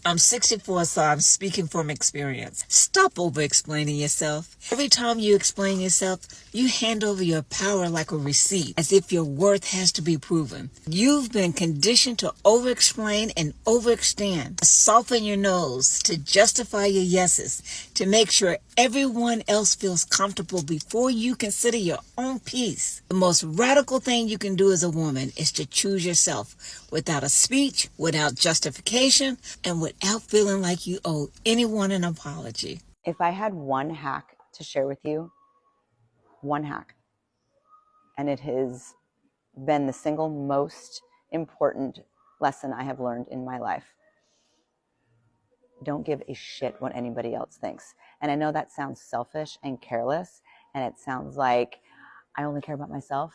I'm 64, so I'm speaking from experience. Stop over-explaining yourself. Every time you explain yourself, you hand over your power like a receipt, as if your worth has to be proven. You've been conditioned to over-explain and overextend, to soften your nose, to justify your yeses, to make sure everyone else feels comfortable before you consider your own peace. The most radical thing you can do as a woman is to choose yourself without a speech, without justification, and without feeling like you owe anyone an apology. If I had one hack to share with you, one hack, and it has been the single most important lesson I have learned in my life. Don't give a shit what anybody else thinks. And I know that sounds selfish and careless, and it sounds like I only care about myself.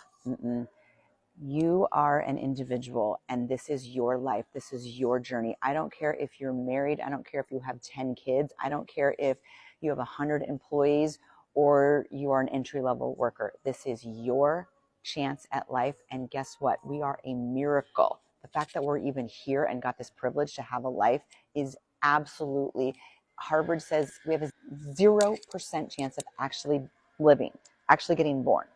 You are an individual, and this is your life. This is your journey. I don't care if you're married. I don't care if you have 10 kids. I don't care if you have 100 employees or you are an entry-level worker. This is your chance at life. And guess what? We are a miracle. The fact that we're even here and got this privilege to have a life is absolutely, Harvard says we have a 0% chance of actually living, actually getting born.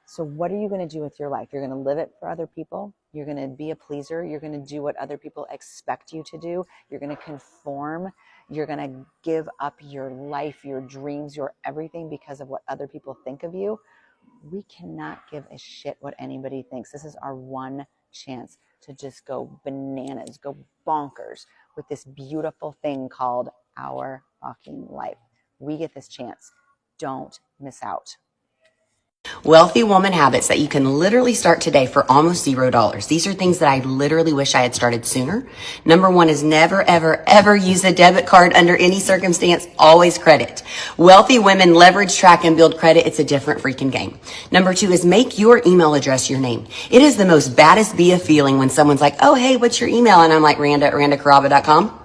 So what are you going to do with your life? You're going to live it for other people. You're going to be a pleaser. You're going to do what other people expect you to do. You're going to conform. You're going to give up your life, your dreams, your everything because of what other people think of you. We cannot give a shit what anybody thinks. This is our one chance to just go bananas, go bonkers with this beautiful thing called our fucking life. We get this chance. Don't miss out. Wealthy woman habits that you can literally start today for almost $0. These are things that I literally wish I had started sooner. Number one is never, ever, ever use a debit card under any circumstance. Always credit. Wealthy women leverage, track, and build credit. It's a different freaking game. Number two is make your email address your name. It is the most baddest BA feeling when someone's like, oh, hey, what's your email? And I'm like, randa@randacaraba.com.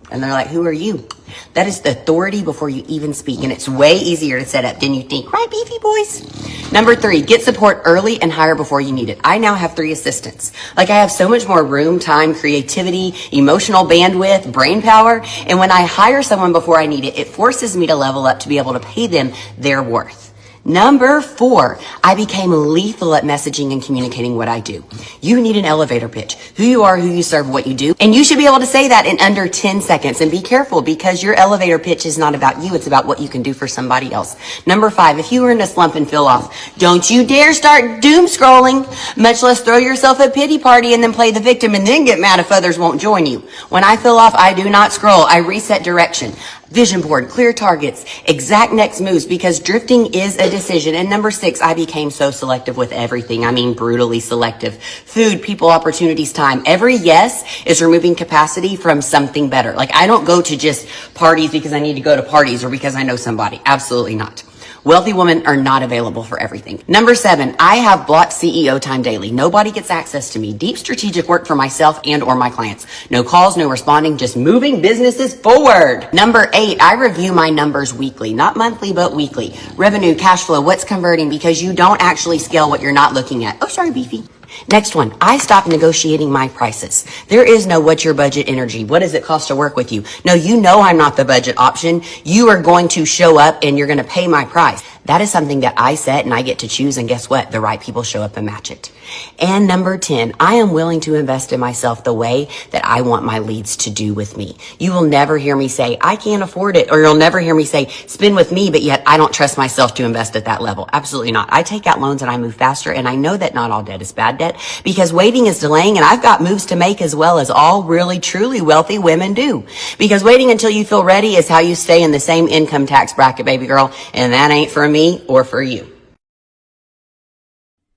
And they're like, who are you? That is the authority before you even speak. And it's way easier to set up than you think. Right, beefy boys? Number three, get support early and hire before you need it. I now have 3 assistants. Like, I have so much more room, time, creativity, emotional bandwidth, brain power. And when I hire someone before I need it, it forces me to level up to be able to pay them their worth. Number 4, I became lethal at messaging and communicating what I do. You need an elevator pitch. Who you are, who you serve, what you do. And you should be able to say that in under 10 seconds. And be careful, because your elevator pitch is not about you. It's about what you can do for somebody else. Number 5, if you are in a slump and feel off, don't you dare start doom scrolling, much less throw yourself a pity party and then play the victim and then get mad if others won't join you. When I feel off, I do not scroll. I reset direction. Vision board, clear targets, exact next moves, because drifting is a decision. And number 6, I became so selective with everything. I mean, brutally selective. Food, people, opportunities, time. Every yes is removing capacity from something better. Like, I don't go to just parties because I need to go to parties or because I know somebody. Absolutely not. Wealthy women are not available for everything. Number 7, I have blocked CEO time daily. Nobody gets access to me. Deep strategic work for myself and or my clients. No calls, no responding, just moving businesses forward. Number 8, I review my numbers weekly, not monthly, but weekly. Revenue, cash flow, what's converting, because you don't actually scale what you're not looking at. Oh, sorry, beefy. Next one, I stopped negotiating my prices. There is no what's your budget energy. What does it cost to work with you? No, you know I'm not the budget option. You are going to show up and you're going to pay my price. That is something that I set and I get to choose. And guess what? The right people show up and match it. And number 10, I am willing to invest in myself the way that I want my leads to do with me. You will never hear me say, I can't afford it. Or you'll never hear me say, spend with me, but yet I don't trust myself to invest at that level. Absolutely not. I take out loans and I move faster. And I know that not all debt is bad debt, because waiting is delaying. And I've got moves to make, as well as all really, truly wealthy women do. Because waiting until you feel ready is how you stay in the same income tax bracket, baby girl. And that ain't for me or for you.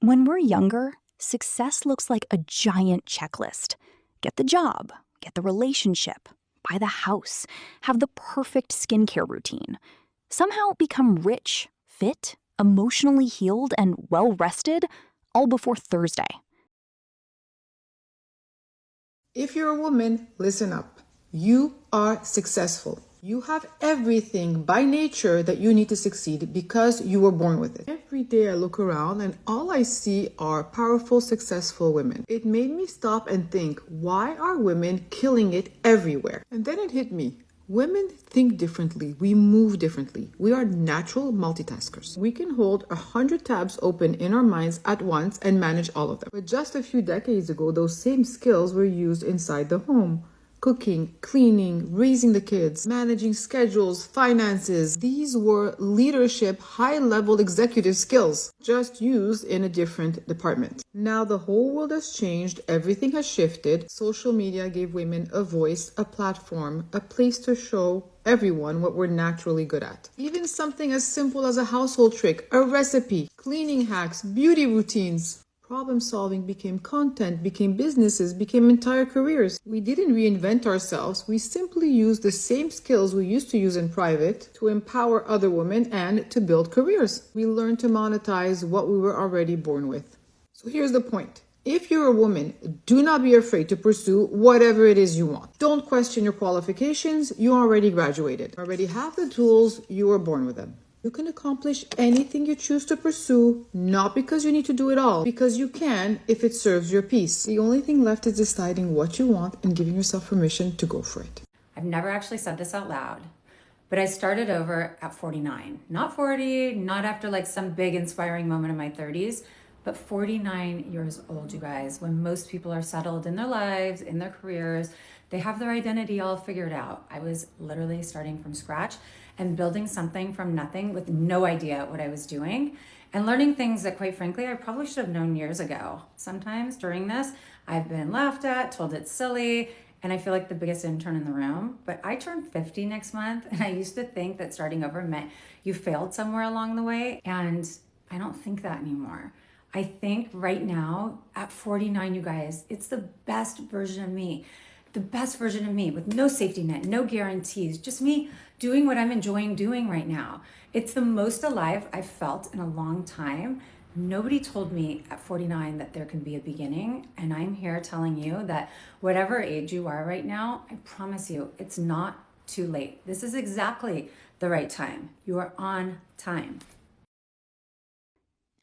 When we're younger, success looks like a giant checklist. Get the job, get the relationship, buy the house, have the perfect skincare routine. Somehow become rich, fit, emotionally healed, and well-rested, all before Thursday. If you're a woman, listen up. You are successful. You have everything by nature that you need to succeed because you were born with it. Every day I look around and all I see are powerful, successful women. It made me stop and think, why are women killing it everywhere? And then it hit me. Women think differently. We move differently. We are natural multitaskers. We can hold 100 tabs open in our minds at once and manage all of them. But just a few decades ago, those same skills were used inside the home. Cooking, cleaning, raising the kids, managing schedules, finances. These were leadership, high-level executive skills, just used in a different department. Now the whole world has changed. Everything has shifted. Social media gave women a voice, a platform, a place to show everyone what we're naturally good at. Even something as simple as a household trick, a recipe, cleaning hacks, beauty routines. Problem solving became content, became businesses, became entire careers. We didn't reinvent ourselves. We simply used the same skills we used to use in private to empower other women and to build careers. We learned to monetize what we were already born with. So here's the point. If you're a woman, do not be afraid to pursue whatever it is you want. Don't question your qualifications. You already graduated. You already have the tools. You were born with them. You can accomplish anything you choose to pursue, not because you need to do it all, because you can if it serves your peace. The only thing left is deciding what you want and giving yourself permission to go for it. I've never actually said this out loud, but I started over at 49. Not 40, not after like some big inspiring moment in my 30s, but 49 years old, you guys, when most people are settled in their lives, in their careers, they have their identity all figured out. I was literally starting from scratch and building something from nothing with no idea what I was doing and learning things that, quite frankly, I probably should have known years ago. Sometimes during this, I've been laughed at, told it's silly, and I feel like the biggest intern in the room. But I turned 50 next month, and I used to think that starting over meant you failed somewhere along the way, and I don't think that anymore. I think right now, at 49, you guys, it's the best version of me. The best version of me with no safety net, no guarantees, just me doing what I'm enjoying doing right now. It's the most alive I've felt in a long time. Nobody told me at 49 that there can be a beginning, and I'm here telling you that whatever age you are right now, I promise you, it's not too late. This is exactly the right time. You are on time.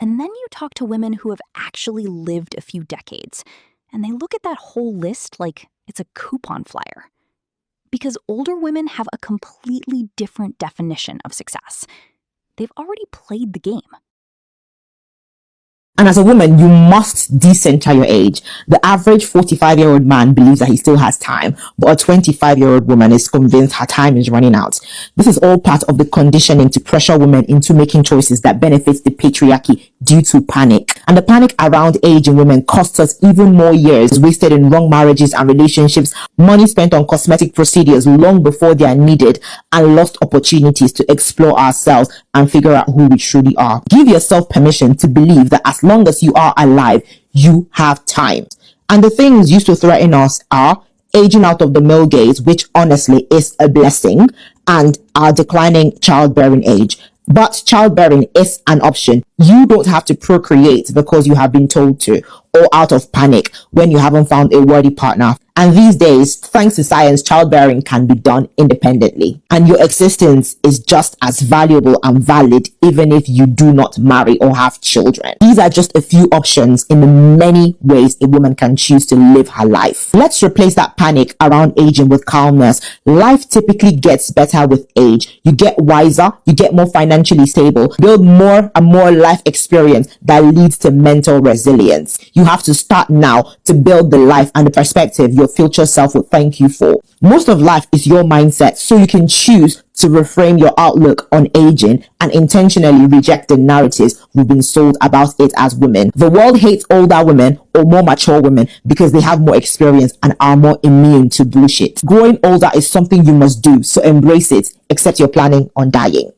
And then you talk to women who have actually lived a few decades, and they look at that whole list like it's a coupon flyer. Because older women have a completely different definition of success. They've already played the game. And as a woman, you must decenter your age. The average 45-year-old man believes that he still has time, but a 25-year-old woman is convinced her time is running out. This is all part of the conditioning to pressure women into making choices that benefits the patriarchy due to panic. And the panic around aging women costs us even more years wasted in wrong marriages and relationships, money spent on cosmetic procedures long before they are needed, and lost opportunities to explore ourselves and figure out who we truly are. Give yourself permission to believe that as long as you are alive, you have time. And the things used to threaten us are aging out of the male gaze, which honestly is a blessing, and our declining childbearing age. But childbearing is an option. You don't have to procreate because you have been told to, or out of panic when you haven't found a worthy partner. And these days, thanks to science, childbearing can be done independently. And your existence is just as valuable and valid even if you do not marry or have children. These are just a few options in the many ways a woman can choose to live her life. Let's replace that panic around aging with calmness. Life typically gets better with age. You get wiser, you get more financially stable, build more and more life experience that leads to mental resilience. You have to start now to build the life and the perspective your future self will thank you for. Most of life is your mindset, so you can choose to reframe your outlook on aging and intentionally reject the narratives we've been sold about it as women. The world hates older women or more mature women because they have more experience and are more immune to bullshit. Growing older is something you must do, so embrace it, except you're planning on dying.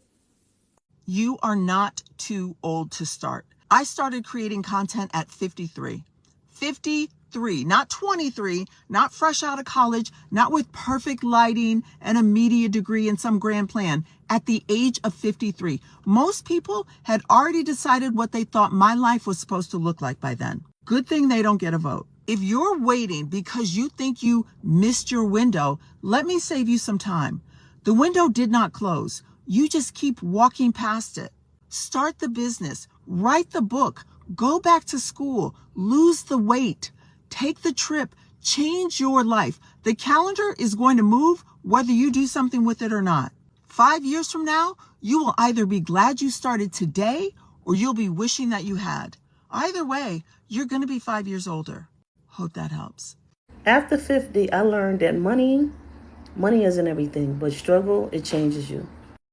You are not too old to start. I started creating content at 53. 53, not 23, not fresh out of college, not with perfect lighting and a media degree and some grand plan. At the age of 53, most people had already decided what they thought my life was supposed to look like by then. Good thing they don't get a vote. If you're waiting because you think you missed your window, let me save you some time. The window did not close. You just keep walking past it. Start the business, write the book, go back to school, lose the weight, take the trip, change your life. The calendar is going to move whether you do something with it or not. 5 years from now, you will either be glad you started today or you'll be wishing that you had. Either way, you're going to be 5 years older. Hope that helps. After 50, I learned that money isn't everything, but struggle, it changes you.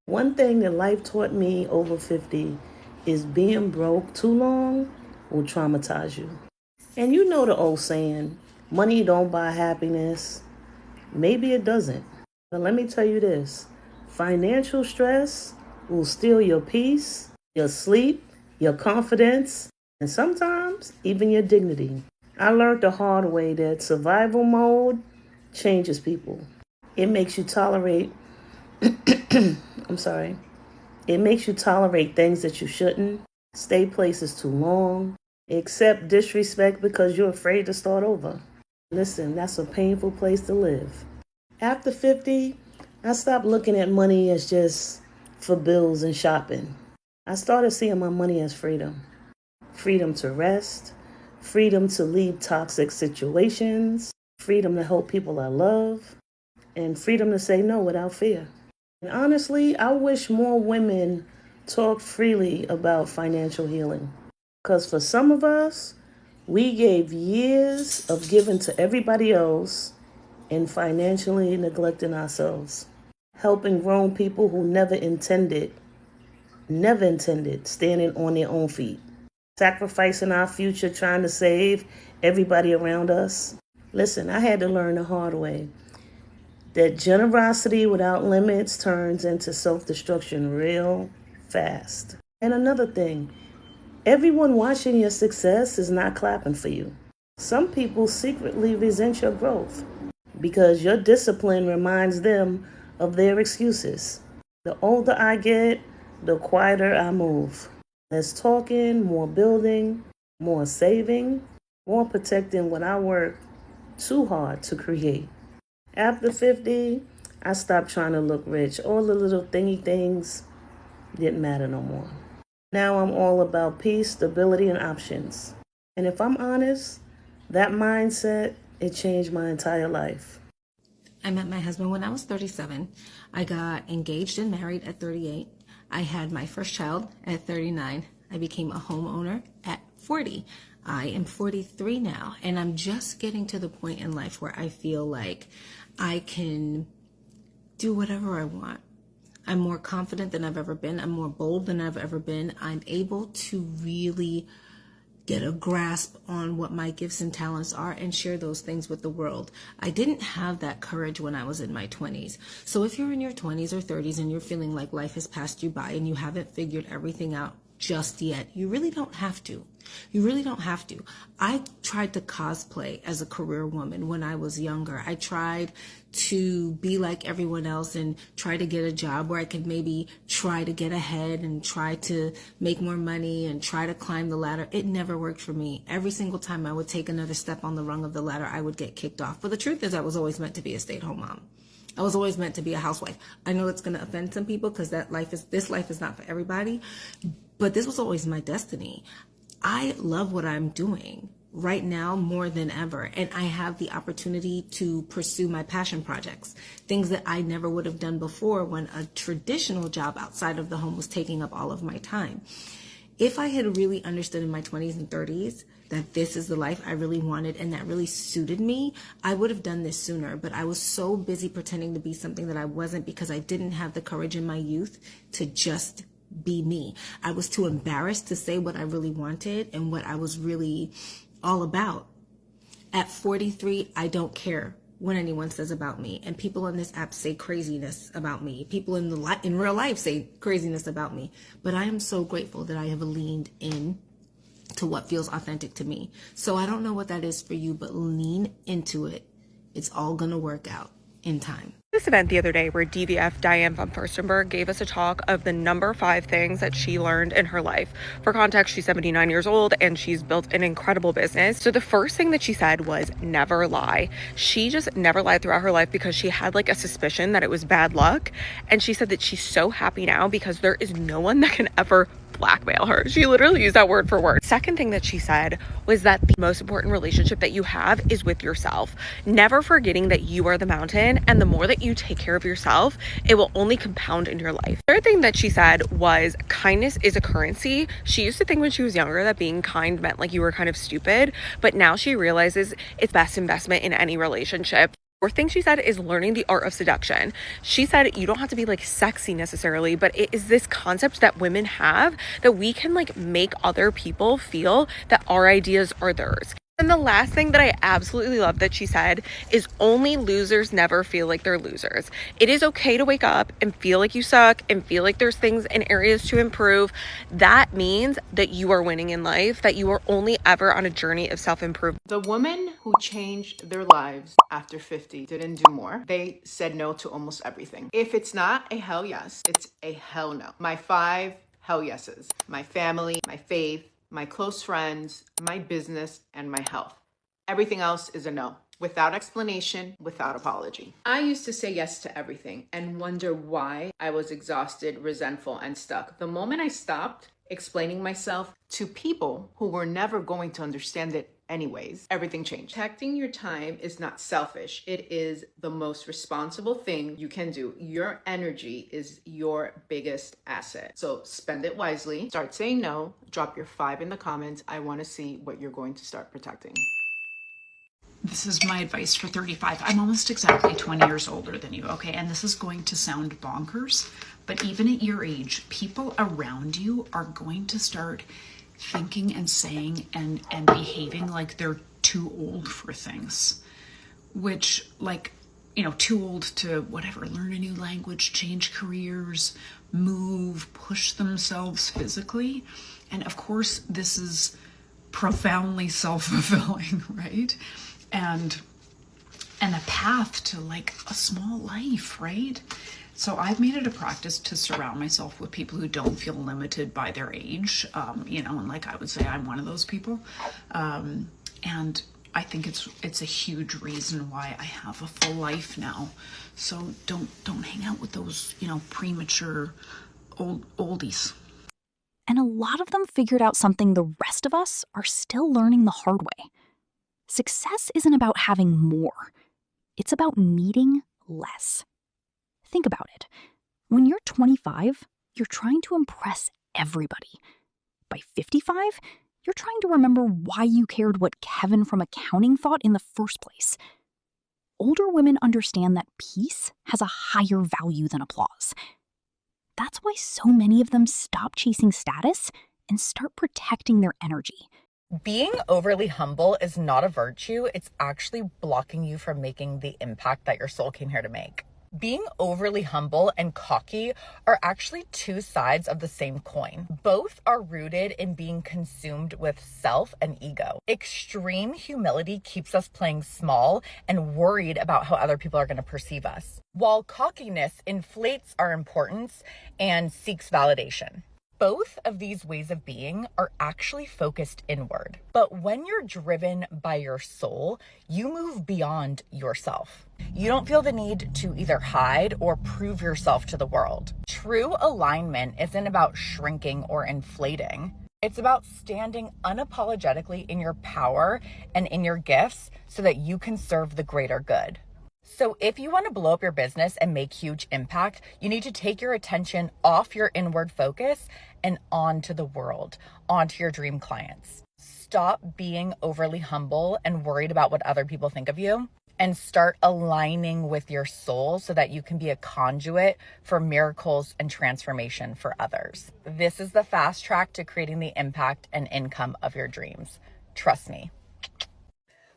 One thing that life taught me over 50 is being broke too long will traumatize you. And you know the old saying, money don't buy happiness. Maybe it doesn't. But let me tell you this, financial stress will steal your peace, your sleep, your confidence, and sometimes even your dignity. I learned the hard way that survival mode changes people. It makes you tolerate It makes you tolerate things that you shouldn't, stay places too long, accept disrespect because you're afraid to start over. Listen, that's a painful place to live. After 50, I stopped looking at money as just for bills and shopping. I started seeing my money as freedom. Freedom to rest, freedom to leave toxic situations, freedom to help people I love, and freedom to say no without fear. And honestly, I wish more women talked freely about financial healing. Because for some of us, we gave years of giving to everybody else and financially neglecting ourselves. Helping grown people who never intended standing on their own feet. Sacrificing our future trying to save everybody around us. Listen, I had to learn the hard way that generosity without limits turns into self-destruction real fast. And another thing, everyone watching your success is not clapping for you. Some people secretly resent your growth because your discipline reminds them of their excuses. The older I get, the quieter I move. Less talking, more building, more saving, more protecting what I work too hard to create. After 50, I stopped trying to look rich. All the little thingy things didn't matter no more. Now I'm all about peace, stability, and options. And if I'm honest, that mindset, it changed my entire life. I met my husband when I was 37. I got engaged and married at 38. I had my first child at 39. I became a homeowner at 40. I am 43 now, and I'm just getting to the point in life where I feel like I can do whatever I want. I'm more confident than I've ever been. I'm more bold than I've ever been. I'm able to really get a grasp on what my gifts and talents are and share those things with the world. I didn't have that courage when I was in my 20s. So if you're in your 20s or 30s and you're feeling like life has passed you by and you haven't figured everything out just yet, you really don't have to. You really don't have to. I tried to cosplay as a career woman when I was younger. I tried to be like everyone else and try to get a job where I could maybe try to get ahead and try to make more money and try to climb the ladder. It never worked for me. Every single time I would take another step on the rung of the ladder, I would get kicked off. But the truth is, I was always meant to be a stay-at-home mom. I was always meant to be a housewife. I know it's going to offend some people because this life is not for everybody, but this was always my destiny. I love what I'm doing right now more than ever, and I have the opportunity to pursue my passion projects, things that I never would have done before when a traditional job outside of the home was taking up all of my time. If I had really understood in my 20s and 30s that this is the life I really wanted and that really suited me, I would have done this sooner. But I was so busy pretending to be something that I wasn't because I didn't have the courage in my youth to just be me. I was too embarrassed to say what I really wanted and what I was really all about. At 43, I don't care what anyone says about me. And people on this app say craziness about me. People in real life say craziness about me. But I am so grateful that I have leaned in to what feels authentic to me. So I don't know what that is for you, but lean into it. It's all going to work out. in time. This event the other day where DVF Diane from Furstenberg gave us a talk of the number 5 things that she learned in her life. For context, she's 79 years old and she's built an incredible business. So the first thing that she said was never lie. She just never lied throughout her life because she had like a suspicion that it was bad luck. And she said that she's so happy now because there is no one that can ever blackmail her. She literally used that word for word. Second thing that she said was that the most important relationship that you have is with yourself. Never forgetting that you are the mountain, and the more that you take care of yourself, it will only compound in your life. Third thing that she said was kindness is a currency. She used to think when she was younger that being kind meant like you were kind of stupid, but now she realizes it's best investment in any relationship. Fourth thing she said is learning the art of seduction. She said you don't have to be like sexy necessarily, but it is this concept that women have that we can like make other people feel that our ideas are theirs. And the last thing that I absolutely love that she said is only losers never feel like they're losers. It is okay to wake up and feel like you suck and feel like there's things and areas to improve. That means that you are winning in life, that you are only ever on a journey of self-improvement. The women who changed their lives after 50 didn't do more. They said no to almost everything. If it's not a hell yes, it's a hell no. My 5 hell yeses: my family, my faith, my close friends, my business, and my health. Everything else is a no, without explanation, without apology. I used to say yes to everything and wonder why I was exhausted, resentful, and stuck. The moment I stopped explaining myself to people who were never going to understand it anyways, everything changed. Protecting your time is not selfish. It is the most responsible thing you can do. Your energy is your biggest asset. So spend it wisely. Start saying no. Drop your 5 in the comments. I want to see what you're going to start protecting. This is my advice for 35. I'm almost exactly 20 years older than you, okay? And this is going to sound bonkers, but even at your age, people around you are going to start thinking and saying and behaving like they're too old for things, which, like, you know, too old to whatever, learn a new language, change careers, move, push themselves physically. And of course, this is profoundly self-fulfilling, right? And a path to like a small life, right? So I've made it a practice to surround myself with people who don't feel limited by their age, you know, and like I would say, I'm one of those people. And I think it's a huge reason why I have a full life now. So don't hang out with those, you know, premature oldies. And a lot of them figured out something the rest of us are still learning the hard way. Success isn't about having more. It's about needing less. Think about it. When you're 25, you're trying to impress everybody. By 55, you're trying to remember why you cared what Kevin from accounting thought in the first place. Older women understand that peace has a higher value than applause. That's why so many of them stop chasing status and start protecting their energy. Being overly humble is not a virtue. It's actually blocking you from making the impact that your soul came here to make. Being overly humble and cocky are actually 2 sides of the same coin. Both are rooted in being consumed with self and ego. Extreme humility keeps us playing small and worried about how other people are going to perceive us, while cockiness inflates our importance and seeks validation. Both of these ways of being are actually focused inward. But when you're driven by your soul, you move beyond yourself. You don't feel the need to either hide or prove yourself to the world. True alignment isn't about shrinking or inflating. It's about standing unapologetically in your power and in your gifts so that you can serve the greater good. So if you want to blow up your business and make huge impact, you need to take your attention off your inward focus and onto the world, onto your dream clients. Stop being overly humble and worried about what other people think of you, and start aligning with your soul so that you can be a conduit for miracles and transformation for others. This is the fast track to creating the impact and income of your dreams. Trust me.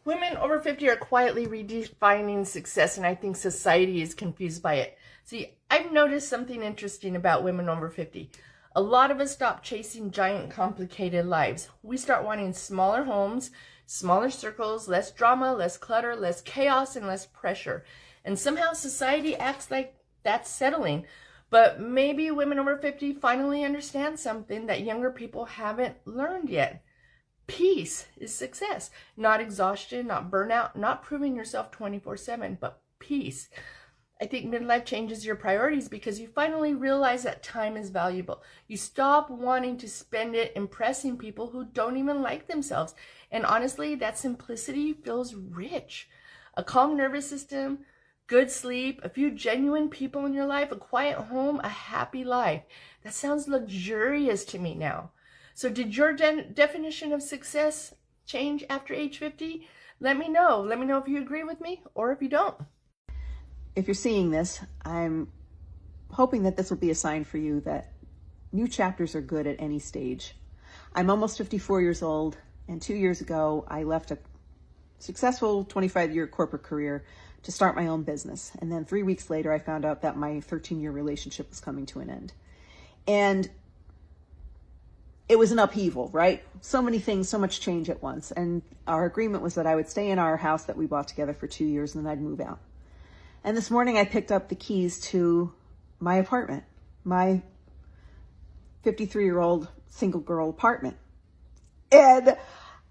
Women over 50 are quietly redefining success, and I think society is confused by it. See, I've noticed something interesting about women over 50. A lot of us stop chasing giant, complicated lives. We start wanting smaller homes, smaller circles, less drama, less clutter, less chaos, and less pressure. And somehow society acts like that's settling. But maybe women over 50 finally understand something that younger people haven't learned yet. Peace is success. Not exhaustion, not burnout, not proving yourself 24/7, but peace. I think midlife changes your priorities because you finally realize that time is valuable. You stop wanting to spend it impressing people who don't even like themselves. And honestly, that simplicity feels rich. A calm nervous system, good sleep, a few genuine people in your life, a quiet home, a happy life. That sounds luxurious to me now. So did your definition of success change after age 50? Let me know. Let me know if you agree with me or if you don't. If you're seeing this, I'm hoping that this will be a sign for you that new chapters are good at any stage. I'm almost 54 years old, and 2 years ago, I left a successful 25-year corporate career to start my own business. And then 3 weeks later, I found out that my 13-year relationship was coming to an end. And it was an upheaval, right? So many things, so much change at once. And our agreement was that I would stay in our house that we bought together for 2 years, and then I'd move out. And this morning I picked up the keys to my apartment, my 53-year-old single girl apartment. And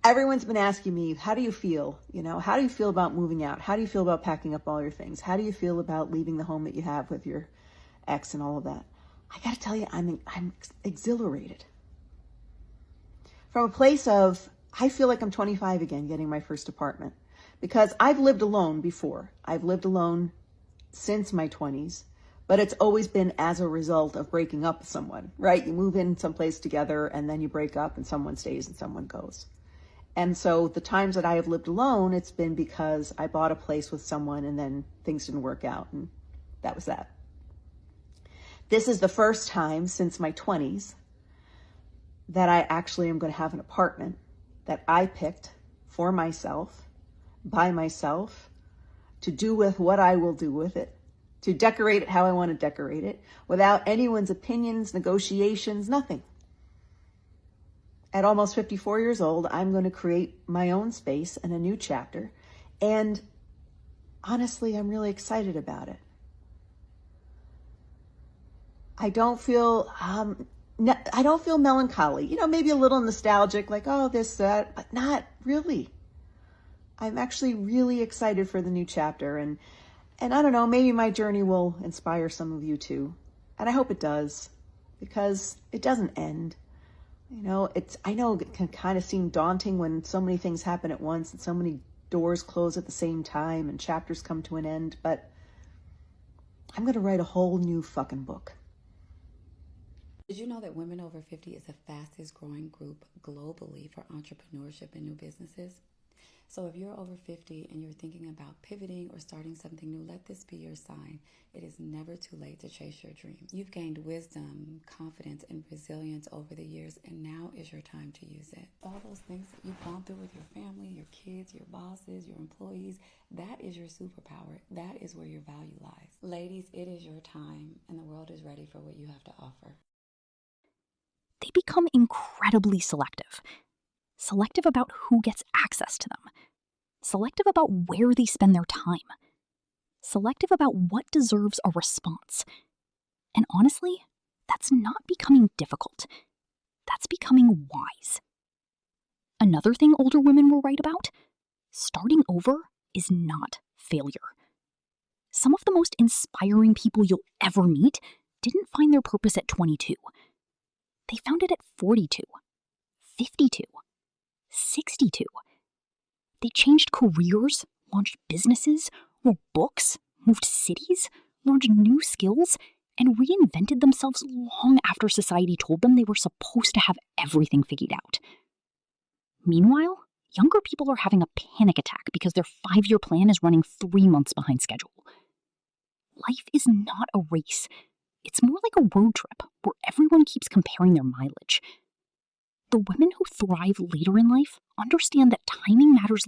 everyone's been asking me, how do you feel? You know, how do you feel about moving out? How do you feel about packing up all your things? How do you feel about leaving the home that you have with your ex and all of that? I got to tell you, I'm exhilarated. From a place of, I feel like I'm 25 again, getting my first apartment. Because I've lived alone before. I've lived alone since my 20s, but it's always been as a result of breaking up with someone, right? You move in someplace together and then you break up and someone stays and someone goes. And so the times that I have lived alone, it's been because I bought a place with someone and then things didn't work out, and that was that. This is the first time since my 20s that I actually am going to have an apartment that I picked for myself, by myself, to do with what I will do with it, to decorate it how I want to decorate it, without anyone's opinions, negotiations, nothing. At almost 54 years old, I'm going to create my own space and a new chapter. And honestly, I'm really excited about it. I don't feel melancholy, you know, maybe a little nostalgic, like, oh, this, that, but not really. I'm actually really excited for the new chapter, and I don't know, maybe my journey will inspire some of you too. And I hope it does, because it doesn't end. You know, I know it can kind of seem daunting when so many things happen at once and so many doors close at the same time and chapters come to an end, but I'm going to write a whole new fucking book. Did you know that women over 50 is the fastest growing group globally for entrepreneurship and new businesses? So if you're over 50 and you're thinking about pivoting or starting something new, let this be your sign. It is never too late to chase your dreams. You've gained wisdom, confidence, and resilience over the years, and now is your time to use it. All those things that you've gone through with your family, your kids, your bosses, your employees, that is your superpower. That is where your value lies. Ladies, it is your time, and the world is ready for what you have to offer. They become incredibly selective. Selective about who gets access to them. Selective about where they spend their time. Selective about what deserves a response. And honestly, that's not becoming difficult. That's becoming wise. Another thing older women will write about: starting over is not failure. Some of the most inspiring people you'll ever meet didn't find their purpose at 22. They found it at 42, 52, 62. They changed careers, launched businesses, wrote books, moved cities, learned new skills, and reinvented themselves long after society told them they were supposed to have everything figured out. Meanwhile, younger people are having a panic attack because their 5-year plan is running 3 months behind schedule. Life is not a race. It's more like a road trip where everyone keeps comparing their mileage. The women who thrive later in life understand that timing matters